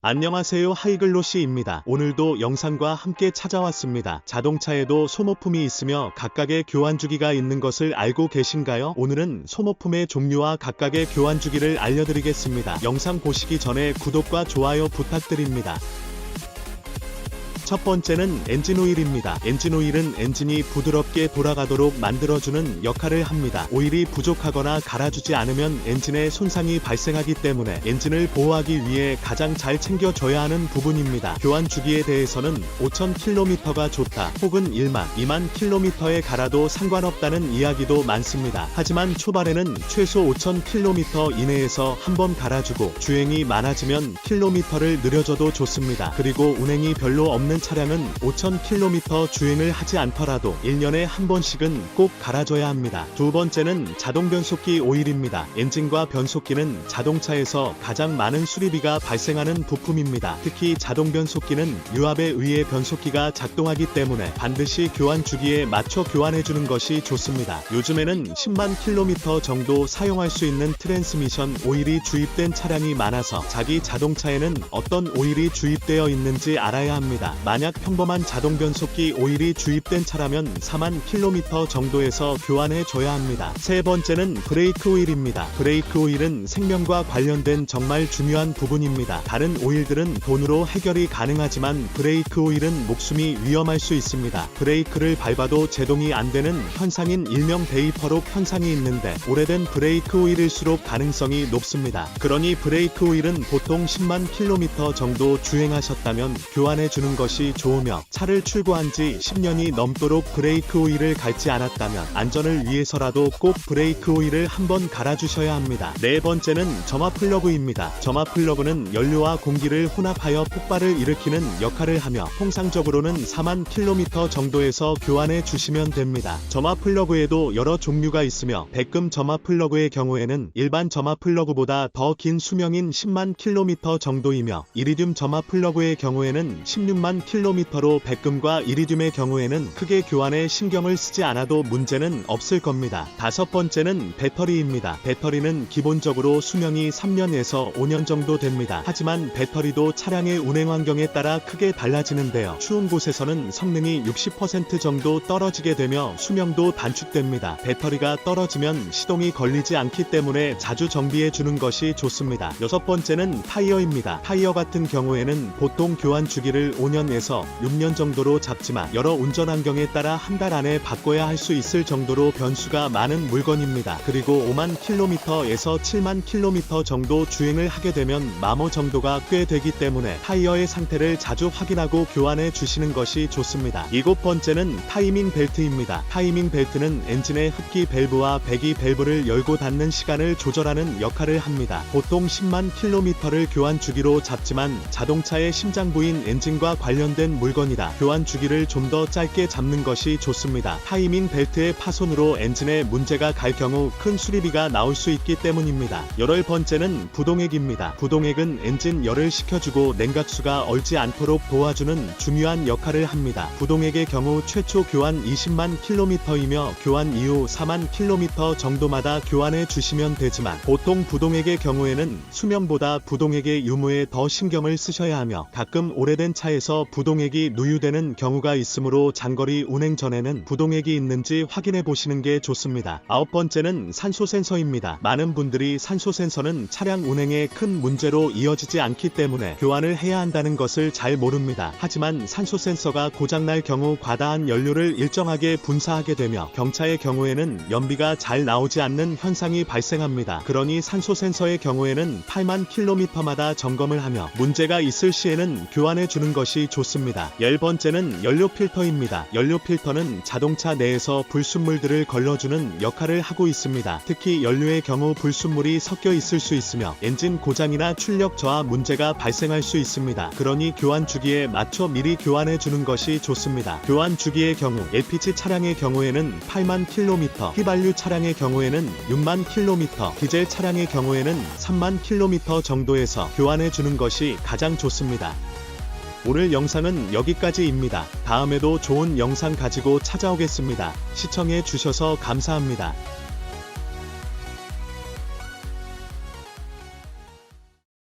안녕하세요, 하이글로시입니다. 오늘도 영상과 함께 찾아왔습니다. 자동차에도 소모품이 있으며 각각의 교환주기가 있는 것을 알고 계신가요? 오늘은 소모품의 종류와 각각의 교환주기를 알려드리겠습니다. 영상 보시기 전에 구독과 좋아요 부탁드립니다. 첫 번째는 엔진오일입니다. 엔진오일은 엔진이 부드럽게 돌아가도록 만들어주는 역할을 합니다. 오일이 부족하거나 갈아주지 않으면 엔진에 손상이 발생하기 때문에 엔진을 보호하기 위해 가장 잘 챙겨줘야 하는 부분입니다. 교환 주기에 대해서는 5,000km가 좋다, 혹은 1만, 2만 km에 갈아도 상관없다는 이야기도 많습니다. 하지만 초반에는 최소 5,000km 이내에서 한번 갈아주고 주행이 많아지면 킬로미터를 늘려줘도 좋습니다. 그리고 운행이 별로 없는 차량은 5,000km 주행을 하지 않더라도 1년에 한 번씩은 꼭 갈아줘야 합니다. 두 번째는 자동 변속기 오일입니다. 엔진과 변속기는 자동차에서 가장 많은 수리비가 발생하는 부품입니다. 특히 자동 변속기는 유압에 의해 변속기가 작동하기 때문에 반드시 교환 주기에 맞춰 교환해주는 것이 좋습니다. 요즘에는 10만 km 정도 사용할 수 있는 트랜스미션 오일이 주입된 차량이 많아서 자기 자동차에는 어떤 오일이 주입되어 있는지 알아야 합니다. 만약 평범한 자동 변속기 오일이 주입된 차라면 4만 km 정도에서 교환해 줘야 합니다. 세 번째는 브레이크 오일입니다. 브레이크 오일은 생명과 관련된 정말 중요한 부분입니다. 다른 오일들은 돈으로 해결이 가능하지만 브레이크 오일은 목숨이 위험할 수 있습니다. 브레이크를 밟아도 제동이 안 되는 현상인 일명 베이퍼록 현상이 있는데 오래된 브레이크 오일일수록 가능성이 높습니다. 그러니 브레이크 오일은 보통 10만 km 정도 주행하셨다면 교환해 주는 것이 좋으며, 차를 출고한 지 10년이 넘도록 브레이크 오일을 갈지 않았다면 안전을 위해서라도 꼭 브레이크 오일을 한번 갈아주셔야 합니다. 네 번째는 점화 플러그입니다. 점화 플러그는 연료와 공기를 혼합하여 폭발을 일으키는 역할을 하며 통상적으로는 4만 km 정도에서 교환해 주시면 됩니다. 점화 플러그에도 여러 종류가 있으며 백금 점화 플러그의 경우에는 일반 점화 플러그보다 더 긴 수명인 10만 km 정도이며, 이리듐 점화 플러그의 경우에는 16만 km로 백금과 이리듐의 경우에는 크게 교환에 신경을 쓰지 않아도 문제는 없을 겁니다. 다섯 번째는 배터리입니다. 배터리는 기본적으로 수명이 3년에서 5년 정도 됩니다. 하지만 배터리도 차량의 운행 환경에 따라 크게 달라지는데요. 추운 곳에서는 성능이 60% 정도 떨어지게 되며 수명도 단축됩니다. 배터리가 떨어지면 시동이 걸리지 않기 때문에 자주 정비해 주는 것이 좋습니다. 여섯 번째는 타이어입니다. 타이어 같은 경우에는 보통 교환 주기를 5년에서 6년 정도로 잡지만 여러 운전 환경에 따라 한 달 안에 바꿔야 할 수 있을 정도로 변수가 많은 물건입니다. 그리고 5만 km에서 7만 km 정도 주행을 하게 되면 마모 정도가 꽤 되기 때문에 타이어의 상태를 자주 확인하고 교환해 주시는 것이 좋습니다. 일곱 번째는 타이밍 벨트입니다. 타이밍 벨트는 엔진의 흡기 밸브와 배기 밸브를 열고 닫는 시간을 조절하는 역할을 합니다. 보통 10만 km를 교환 주기로 잡지만 자동차의 심장 부인 엔진과 관련된 물건이라 교환 주기를 좀 더 짧게 잡는 것이 좋습니다. 타이밍 벨트의 파손으로 엔진에 문제가 갈 경우 큰 수리비가 나올 수 있기 때문입니다. 여덟 번째는 부동액입니다. 부동액은 엔진 열을 식혀주고 냉각수가 얼지 않도록 도와주는 중요한 역할을 합니다. 부동액의 경우 최초 교환 20만 km이며 교환 이후 4만 km 정도마다 교환해 주시면 되지만 보통 부동액의 경우에는 수명보다 부동액의 유무에 더 신경을 쓰셔야 하며 가끔 오래된 차에서 부동액이 누유되는 경우가 있으므로 장거리 운행 전에는 부동액이 있는지 확인해 보시는 게 좋습니다. 아홉 번째는 산소 센서입니다. 많은 분들이 산소 센서는 차량 운행에 큰 문제로 이어지지 않기 때문에 교환을 해야 한다는 것을 잘 모릅니다. 하지만 산소 센서가 고장날 경우 과다한 연료를 일정하게 분사하게 되며 경차의 경우에는 연비가 잘 나오지 않는 현상이 발생합니다. 그러니 산소 센서의 경우에는 8만 km마다 점검을 하며 문제가 있을 시에는 교환해 주는 것이 좋습니다. 열 번째는 연료 필터입니다. 연료 필터는 자동차 내에서 불순물들을 걸러주는 역할을 하고 있습니다. 특히 연료의 경우 불순물이 섞여 있을 수 있으며 엔진 고장이나 출력 저하 문제가 발생할 수 있습니다. 그러니 교환 주기에 맞춰 미리 교환해 주는 것이 좋습니다. 교환 주기의 경우 LPG 차량의 경우에는 8만 km, 휘발유 차량의 경우에는 6만 km, 디젤 차량의 경우에는 3만 km 정도에서 교환해 주는 것이 가장 좋습니다. 오늘 영상은 여기까지입니다. 다음에도 좋은 영상 가지고 찾아오겠습니다. 시청해 주셔서 감사합니다.